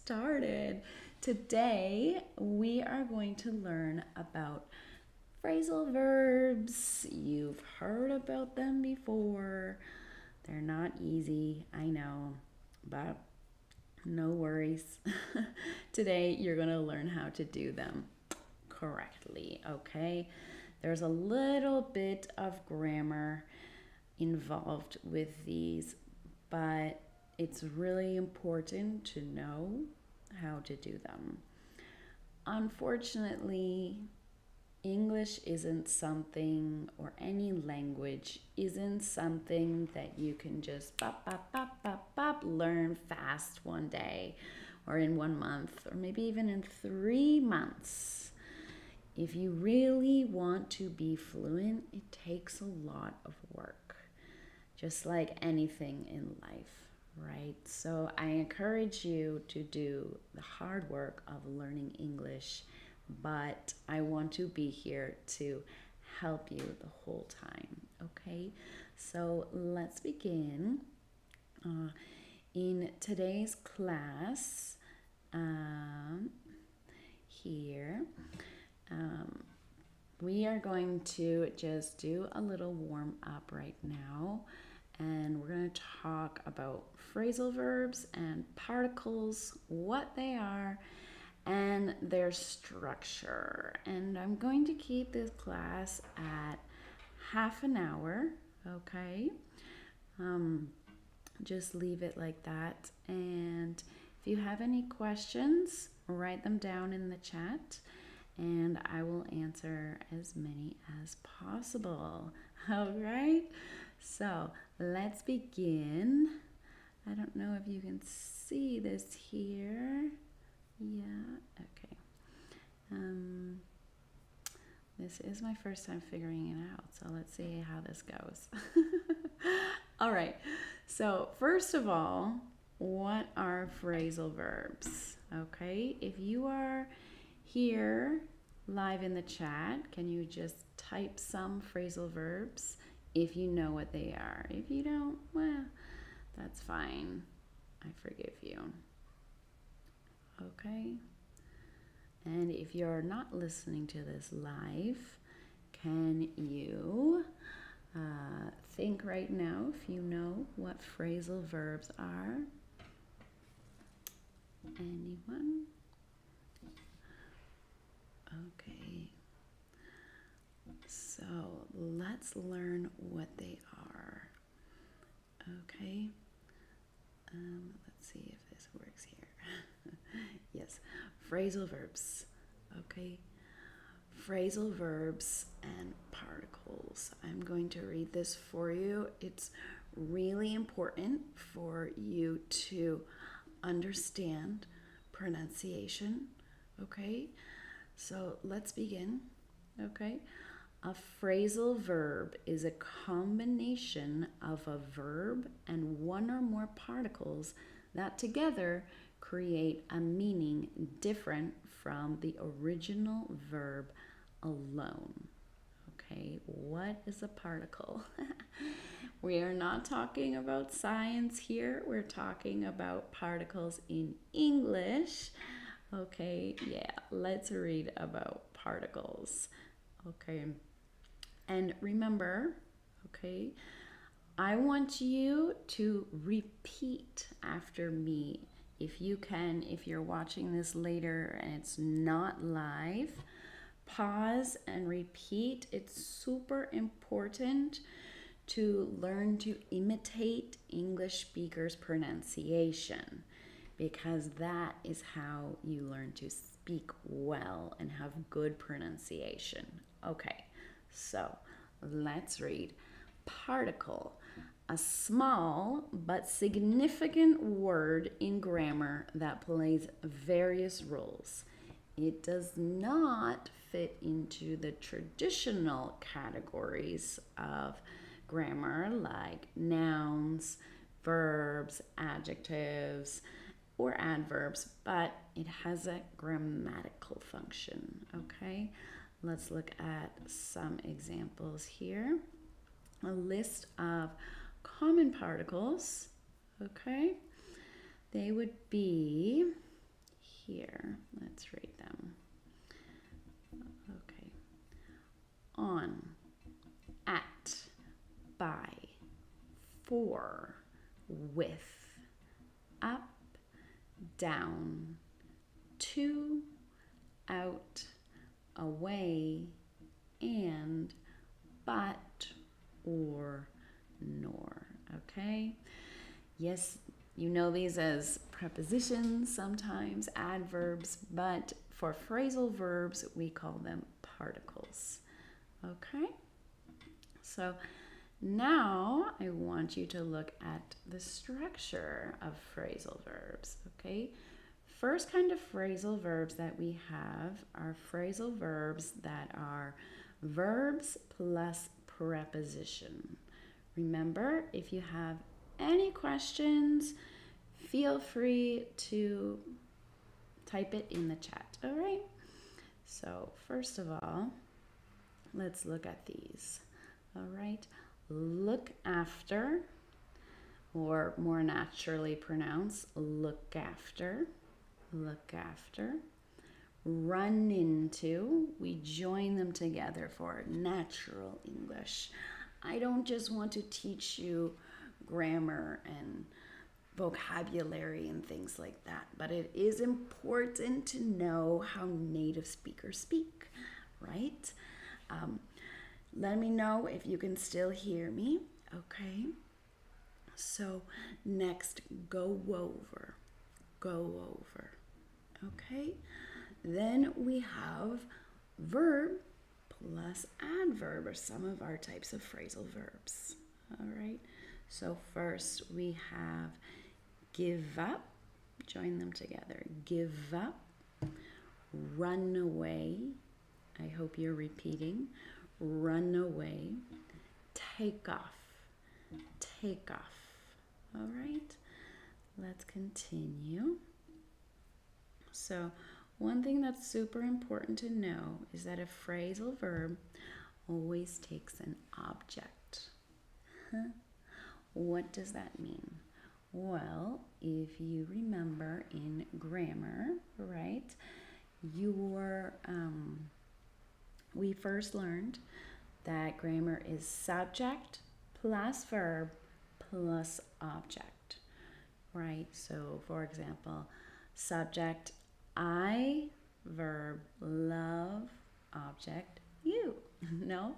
started. Today, we are going to learn about phrasal verbs. You've heard about them before. They're not easy, I know, but no worries. Today, you're going to learn how to do them correctly, okay? There's a little bit of grammar involved with these, but it's really important to know how to do them. Unfortunately, English isn't something, or any language isn't something that you can just learn fast one day, or in 1 month, or maybe even in 3 months. If you really want to be fluent, it takes a lot of work, just like anything in life, right? So I encourage you to do the hard work of learning English, but I want to be here to help you the whole time, okay? So let's begin. In today's class, here, we are going to just do a little warm up right now, and we're going to talk about phrasal verbs and particles, what they are, and their structure. And I'm going to keep this class at half an hour, okay? Just leave it like that. And if you have any questions, write them down in the chat, and I will answer as many as possible. All right? So let's begin. I don't know if you can see this here. Yeah, okay. This is my first time figuring it out, so let's see how this goes. All right, so first of all, what are phrasal verbs? Okay, if you are here live in the chat, can you just type some phrasal verbs if you know what they are? If you don't, well, that's fine. I forgive you. Okay. And if you're not listening to this live, can you think right now if you know what phrasal verbs are? Anyone? Okay. So let's learn what they are. Okay. Let's see if this works here. Yes, phrasal verbs. Okay. Phrasal verbs and particles. I'm going to read this for you. It's really important for you to understand pronunciation. Okay. So let's begin. Okay. A phrasal verb is a combination of a verb and one or more particles that together create a meaning different from the original verb alone. Okay, what is a particle? We are not talking about science here. We're talking about particles in English. Okay, yeah, let's read about particles. Okay, and remember, okay, I want you to repeat after me. If you can, if you're watching this later and it's not live, pause and repeat. It's super important to learn to imitate English speakers' pronunciation, because that is how you learn to speak well and have good pronunciation. Okay, so let's read. Particle. A small but significant word in grammar that plays various roles. It does not fit into the traditional categories of grammar like nouns, verbs, adjectives, or adverbs, but it has a grammatical function, okay? Let's look at some examples here. A list of common particles, okay? They would be here. Let's read them. Okay. On, at, by, for, with, up, down, to, out, away, and, but, or, nor. Okay? Yes, you know these as prepositions, sometimes adverbs, but for phrasal verbs, we call them particles. Okay? So now I want you to look at the structure of phrasal verbs. Okay? First kind of phrasal verbs that we have are phrasal verbs that are verbs plus preposition. Remember, if you have any questions, feel free to type it in the chat, all right? So first of all, let's look at these, all right? Look after, or more naturally pronounced, look after, look after. Run into, we join them together for natural English. I don't just want to teach you grammar and vocabulary and things like that, but it is important to know how native speakers speak, right? Let me know if you can still hear me, okay? So next, go over, okay? Then we have verb plus adverb, or some of our types of phrasal verbs, all right? So first we have give up, join them together. Give up, run away. I hope you're repeating. Run away. Take off, take off. All right, let's continue. So one thing that's super important to know is that a phrasal verb always takes an object. Huh? What does that mean? Well, if you remember in grammar, right, we first learned that grammar is subject plus verb plus object, right? So, for example, subject, I, verb, love, object, you, no?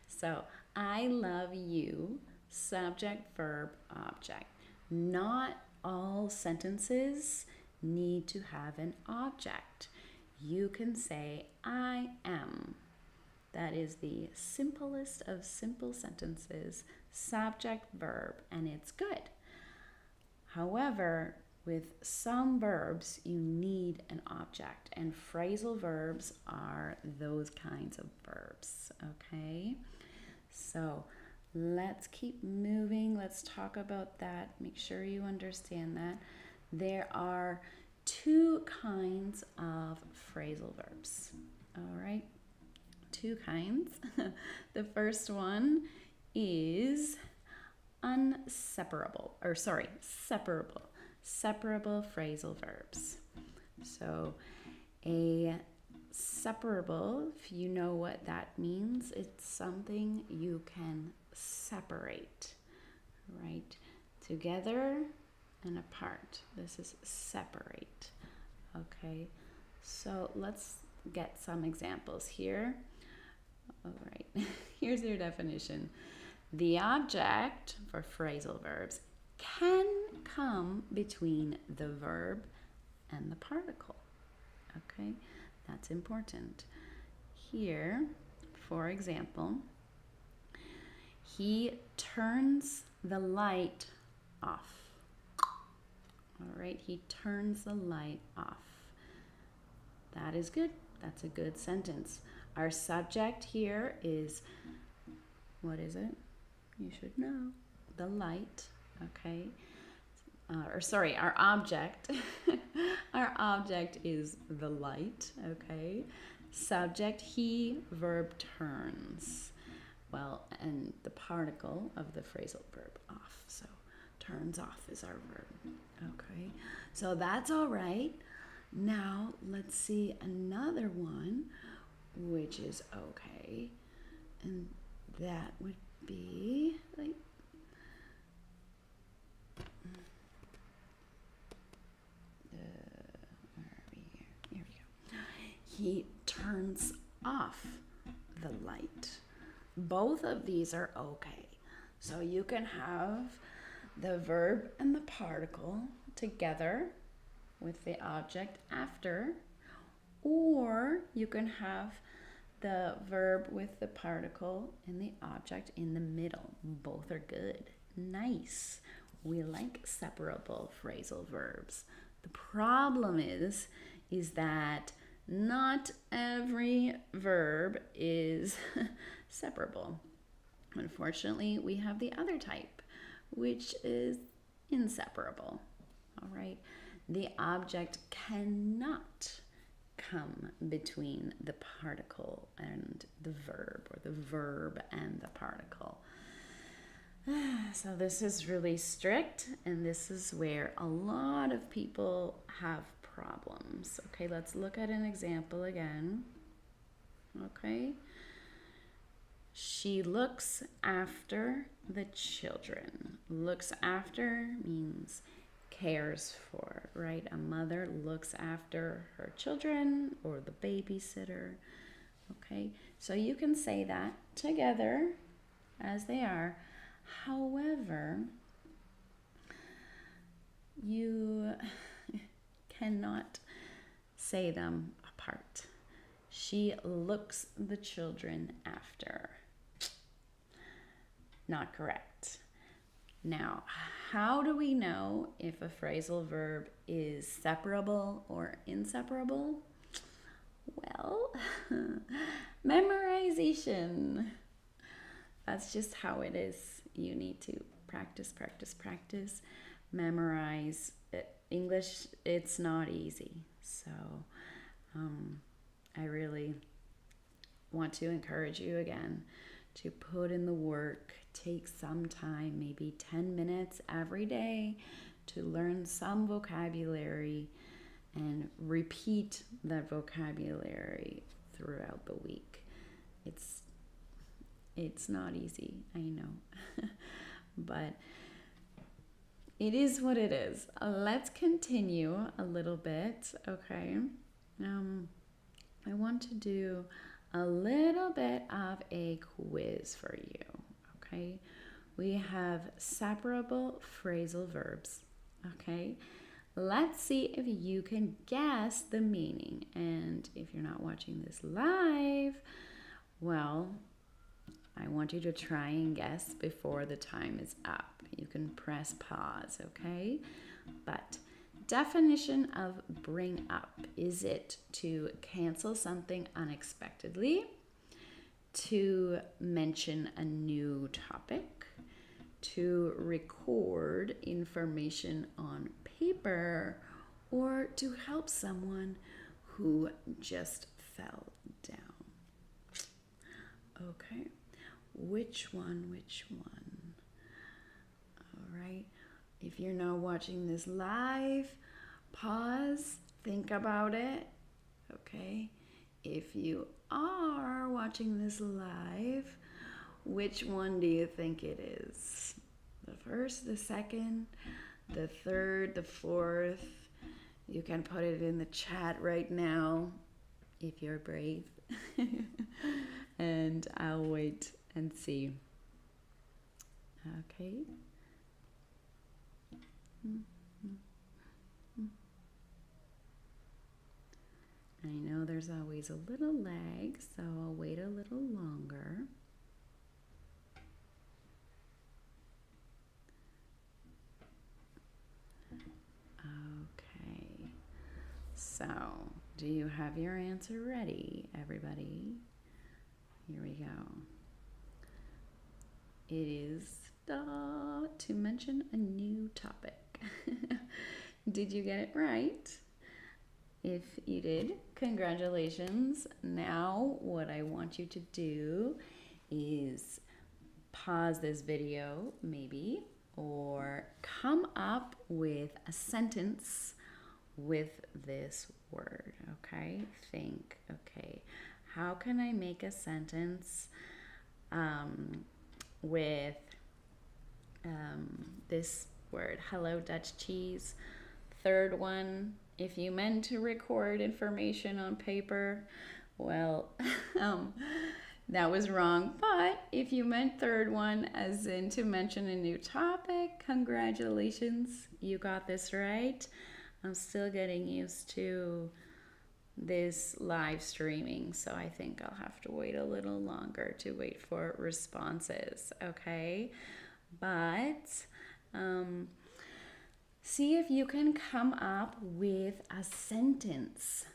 So, I love you, subject, verb, object. Not all sentences need to have an object. You can say, I am. That is the simplest of simple sentences, subject, verb, and it's good. However, with some verbs, you need an object, and phrasal verbs are those kinds of verbs, okay? So let's keep moving. Let's talk about that. Make sure you understand that. There are two kinds of phrasal verbs, all right? Two kinds. The first one is separable phrasal verbs. So a separable, if you know what that means, it's something you can separate, right? Together and apart. This is separate, okay? So let's get some examples here. All right, here's your definition. The object for phrasal verbs can come between the verb and the particle, okay? That's important. Here, for example, he turns the light off. All right, he turns the light off. That is good. That's a good sentence. Our subject here is, what is it? You should know. The light, okay? Our object. Our object is the light, okay? Subject, he, verb, turns. Well, and the particle of the phrasal verb, off. So turns off is our verb, okay? So that's all right. Now let's see another one, which is okay. And that would be like, where are we here? Here we go. He turns off the light. Both of these are okay. So you can have the verb and the particle together with the object after, or you can have the verb with the particle and the object in the middle. Both are good. Nice. We like separable phrasal verbs. The problem is that not every verb is separable. Unfortunately, we have the other type, which is inseparable. All right. The object cannot come between the particle and the verb, or the verb and the particle. So this is really strict, and this is where a lot of people have problems. Okay, let's look at an example again. Okay. She looks after the children. Looks after means cares for, right? A mother looks after her children, or the babysitter. Okay, so you can say that together as they are. However, you cannot say them apart. She looks the children after. Not correct. Now, how do we know if a phrasal verb is separable or inseparable? Well, memorization. That's just how it is. You need to practice, practice, practice. Memorize. English, it's not easy. So I really want to encourage you again to put in the work. Take some time, maybe 10 minutes every day, to learn some vocabulary and repeat that vocabulary throughout the week. It's not easy, I know, but it is what it is. Let's continue a little bit, okay? I want to do a little bit of a quiz for you, okay? We have separable phrasal verbs, okay? Let's see if you can guess the meaning. And if you're not watching this live, well, I want you to try and guess before the time is up. You can press pause, okay? But definition of bring up. Is it to cancel something unexpectedly, to mention a new topic, to record information on paper, or to help someone who just fell down? Okay. Which one? All right. If you're not watching this live, pause, think about it. Okay. If you are watching this live, which one do you think it is? The first, the second, the third, the fourth? You can put it in the chat right now if you're brave. And I'll wait and see. Okay. I know there's always a little lag, so I'll wait a little longer. Okay. So, do you have your answer ready, everybody? Here we go. It is to mention a new topic. Did you get it right? If you did, congratulations. Now, what I want you to do is pause this video, maybe, or come up with a sentence with this word, okay? Think, okay. How can I make a sentence with this word, hello Dutch cheese? Third one, if you meant to record information on paper, well, that was wrong. But if you meant third one, as in to mention a new topic, congratulations, you got this right. I'm still getting used to this live streaming, so I think I'll have to wait a little longer to wait for responses, okay? But see if you can come up with a sentence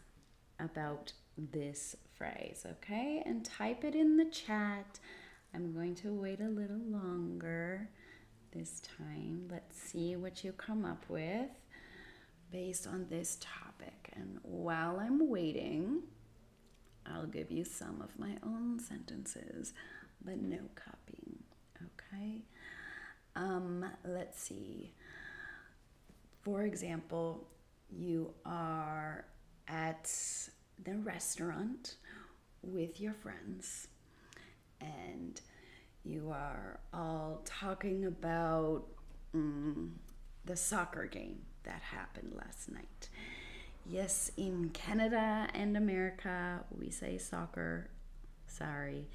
about this phrase, okay? And type it in the chat. I'm going to wait a little longer this time. Let's see what you come up with based on this topic. And while I'm waiting, I'll give you some of my own sentences, but no copying, okay? Let's see. For example, you are at the restaurant with your friends and you are all talking about the soccer game that happened last night. Yes, in Canada and America, we say soccer. Sorry.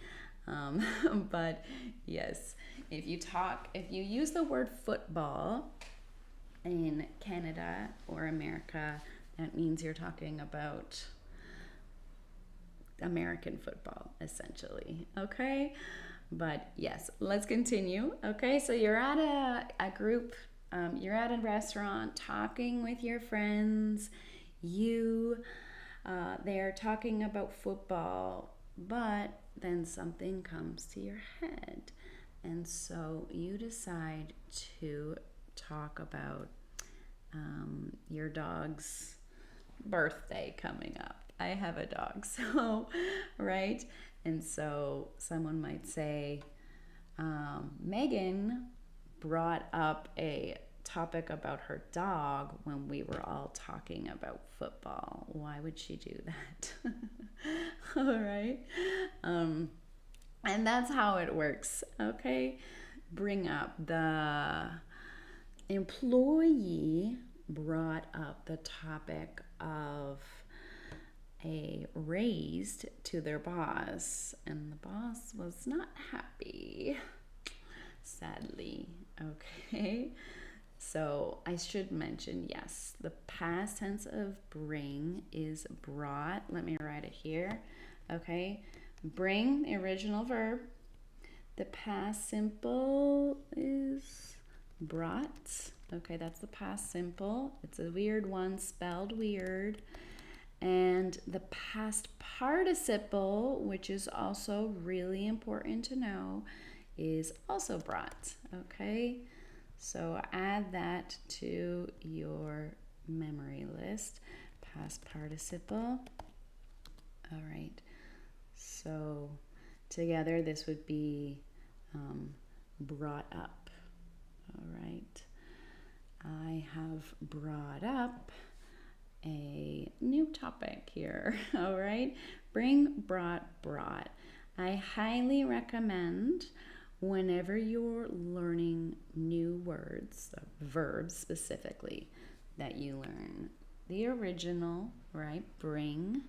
But yes, if you use the word football in Canada or America, that means you're talking about American football, essentially, okay? But yes, let's continue. Okay, so you're at a group, you're at a restaurant talking with your friends. They're talking about football, but then something comes to your head. And so you decide to talk about your dog's birthday coming up. I have a dog, so, right? And so someone might say, Megan brought up a topic about her dog when we were all talking about football. Why would she do that? All right. And that's how it works, okay? Bring up. The employee brought up the topic of a raise to their boss, and the boss was not happy, sadly, okay? So I should mention, yes, the past tense of bring is brought. Let me write it here, okay? Bring, the original verb. The past simple is brought. Okay, that's the past simple. It's a weird one, spelled weird. And the past participle, which is also really important to know, is also brought. Okay, so add that to your memory list. Past participle. All right, so together this would be brought up. All right, I have brought up a new topic here. All right, bring, brought, brought. I highly recommend whenever you're learning new words, verbs specifically, that you learn the original, right? Bring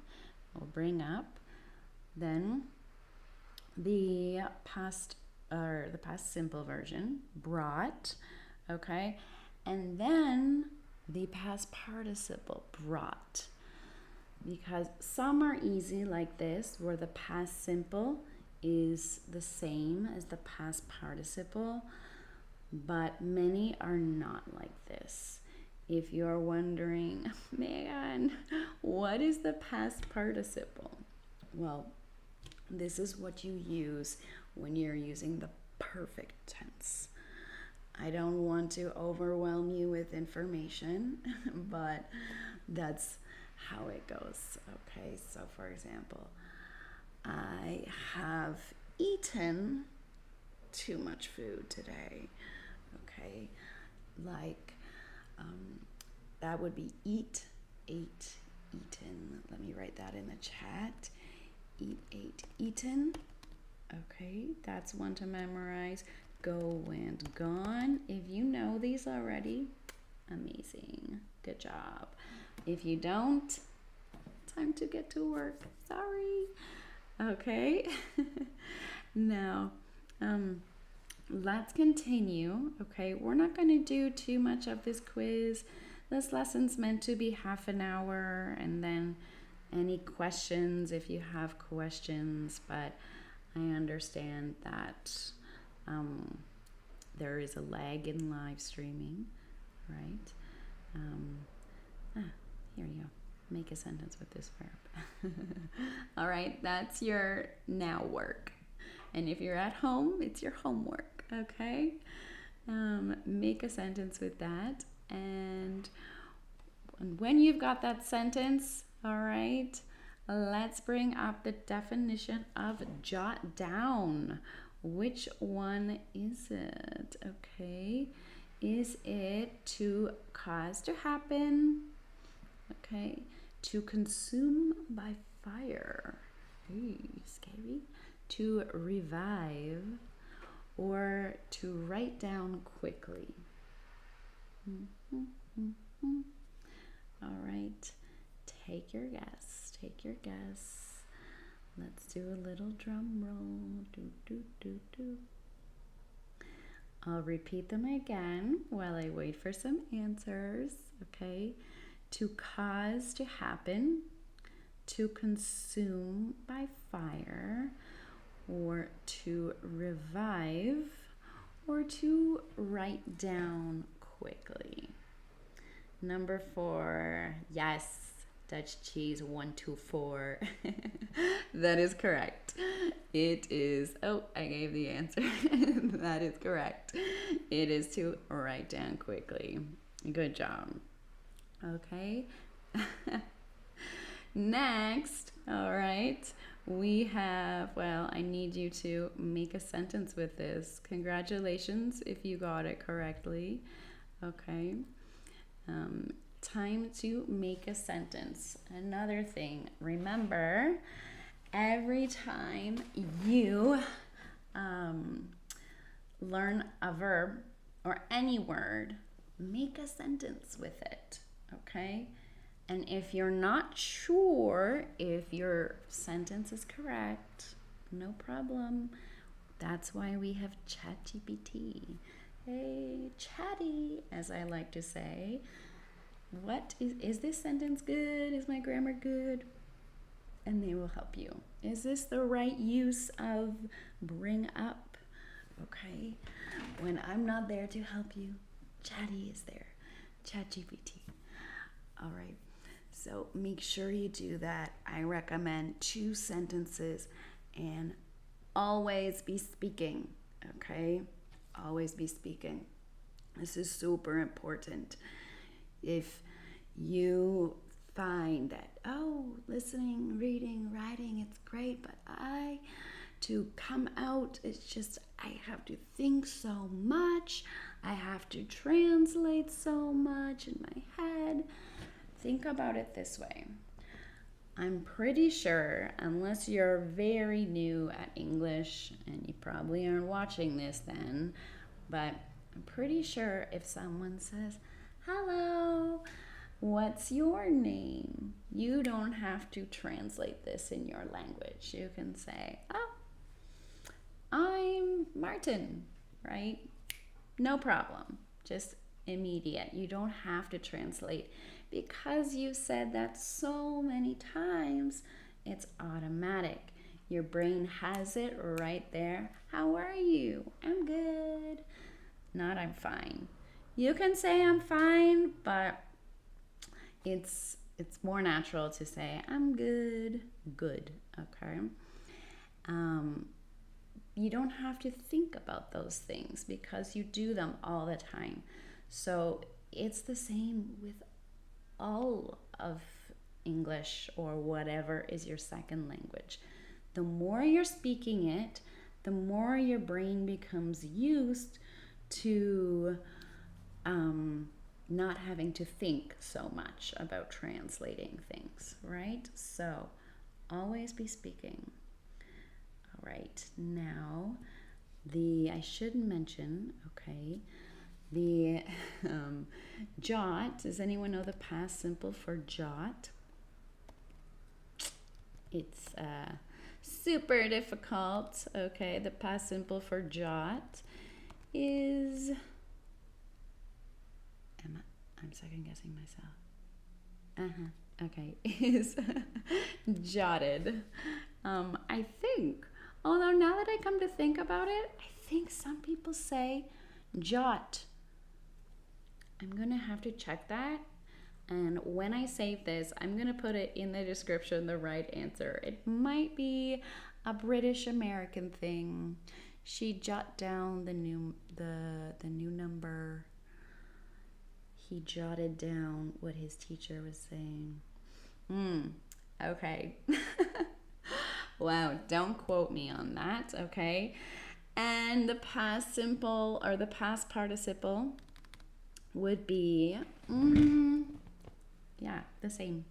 or bring up, then the past or the past simple version, brought, okay, and then the past participle, brought, because some are easy like this, where the past simple is the same as the past participle, but many are not like this. If you're wondering, Megan, what is the past participle? Well, this is what you use when you're using the perfect tense. I don't want to overwhelm you with information, but that's how it goes. Okay, so for example, I have eaten too much food today. Okay, like that would be eat, ate, eaten. write that in the chat. Eat, ate, eaten. Okay, that's one to memorize. Go, went, gone. If you know these already, amazing. Good job. If you don't, time to get to work. Sorry. Okay. Now, let's continue. Okay, we're not going to do too much of this quiz. This lesson's meant to be half an hour, and then any questions if you have questions, but I understand that there is a lag in live streaming, right? Here you go. Make a sentence with this verb. All right, that's your now work. And if you're at home, it's your homework, okay? Make a sentence with that. And when you've got that sentence, all right, let's bring up the definition of jot down. Which one is it? Okay. Is it to cause to happen? Okay. To consume by fire. Ooh, scary. To revive, or to write down quickly. All right. Take your guess. Take your guess. Let's do a little drum roll. Do, do, do, do. I'll repeat them again while I wait for some answers. Okay. To cause to happen, to consume by fire, or to revive, or to write down quickly. Number 4, yes, Dutch cheese 1, 2, 4. That is correct. It is, oh, I gave the answer. That is correct. It is to write down quickly. Good job. Okay. Next, all right, we have, well, I need you to make a sentence with this. Congratulations if you got it correctly. Okay. Time to make a sentence. Another thing, remember, every time you learn a verb or any word, make a sentence with it, okay? And if you're not sure if your sentence is correct, no problem. That's why we have ChatGPT. Hey, Chatty, as I like to say. What is this sentence good? Is my grammar good? And they will help you. Is this the right use of bring up? Okay. When I'm not there to help you, Chatty is there. ChatGPT. All right. So make sure you do that. I recommend 2 sentences and always be speaking. Okay. Always be speaking. This is super important. If you find that, oh, listening, reading, writing, it's great, but to come out, it's just, I have to think so much. I have to translate so much in my head. Think about it this way. I'm pretty sure, unless you're very new at English, and you probably aren't watching this then, but I'm pretty sure if someone says, hello, what's your name? You don't have to translate this in your language. You can say, oh, I'm Martin, right? No problem. Just immediate. You don't have to translate. Because you said that so many times, it's automatic. Your brain has it right there. How are you? I'm good. Not I'm fine. You can say I'm fine, but it's more natural to say I'm good. Good, okay? You don't have to think about those things because you do them all the time. So it's the same with all of English or whatever is your second language. The more you're speaking it, the more your brain becomes used to not having to think so much about translating things, right? So always be speaking. All right, now I should mention, okay, the jot. Does anyone know the past simple for jot? It's super difficult, okay? The past simple for jot is, I'm second guessing myself. Okay, is jotted. I think, although now that I come to think about it, I think some people say jot. I'm gonna have to check that. And when I save this, I'm gonna put it in the description, the right answer. It might be a British American thing. She jot down the new number. He jotted down what his teacher was saying. Okay. Wow, don't quote me on that, okay? And the past simple or the past participle would be, yeah, the same.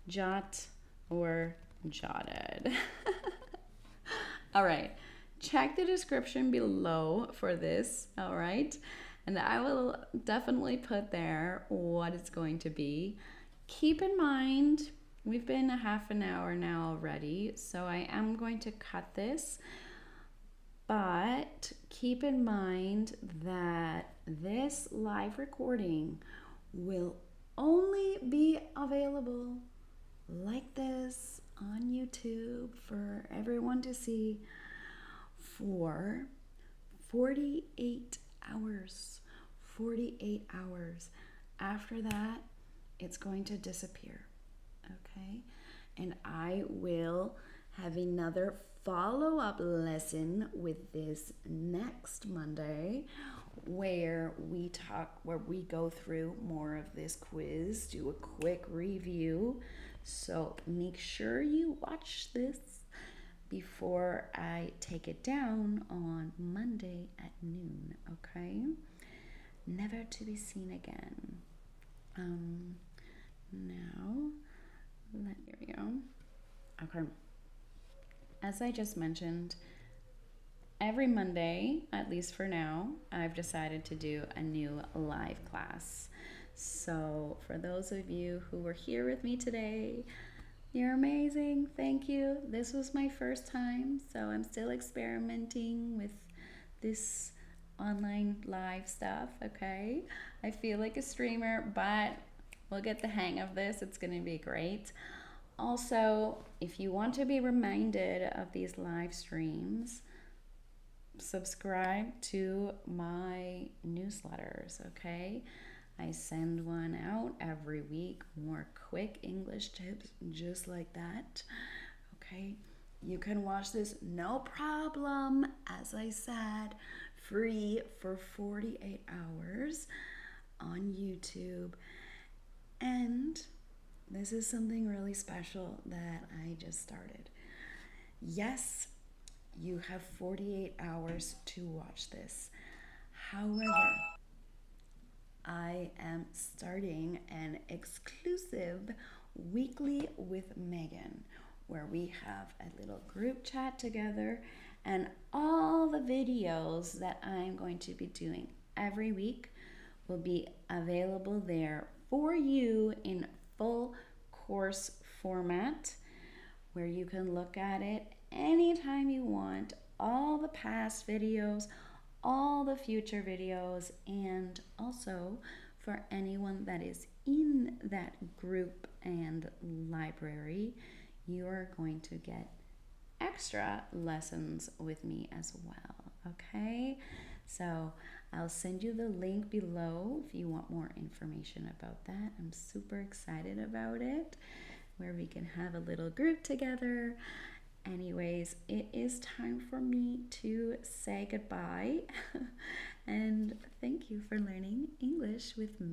Jot or jotted. All right, check the description below for this, all right? And I will definitely put there what it's going to be. Keep in mind, we've been a half an hour now already, so I am going to cut this. But keep in mind that this live recording will only be available like this on YouTube for everyone to see for 48 hours. 48 hours. After that, it's going to disappear. Okay? And I will have another follow-up lesson with this next Monday where we go through more of this quiz, do a quick review. So make sure you watch this before I take it down on Monday at noon, okay? Never to be seen again. Now, here we go. Okay. As I just mentioned, every Monday, at least for now, I've decided to do a new live class. So for those of you who were here with me today, you're amazing. Thank you. This was my first time, so I'm still experimenting with this online live stuff, okay? I feel like a streamer, but we'll get the hang of this. It's going to be great. Also, if you want to be reminded of these live streams, subscribe to my newsletters, okay? I send one out every week, more quick English tips just like that, okay? You can watch this no problem, as I said, free for 48 hours on YouTube. And this is something really special that I just started. Yes, you have 48 hours to watch this. However, I am starting an exclusive weekly with Meghan where we have a little group chat together, and all the videos that I'm going to be doing every week will be available there for you in full course format, where you can look at it anytime you want, all the past videos, all the future videos, and also for anyone that is in that group and library, you are going to get extra lessons with me as well, okay? So I'll send you the link below if you want more information about that. I'm super excited about it, where we can have a little group together. Anyways, it is time for me to say goodbye and thank you for learning English with me.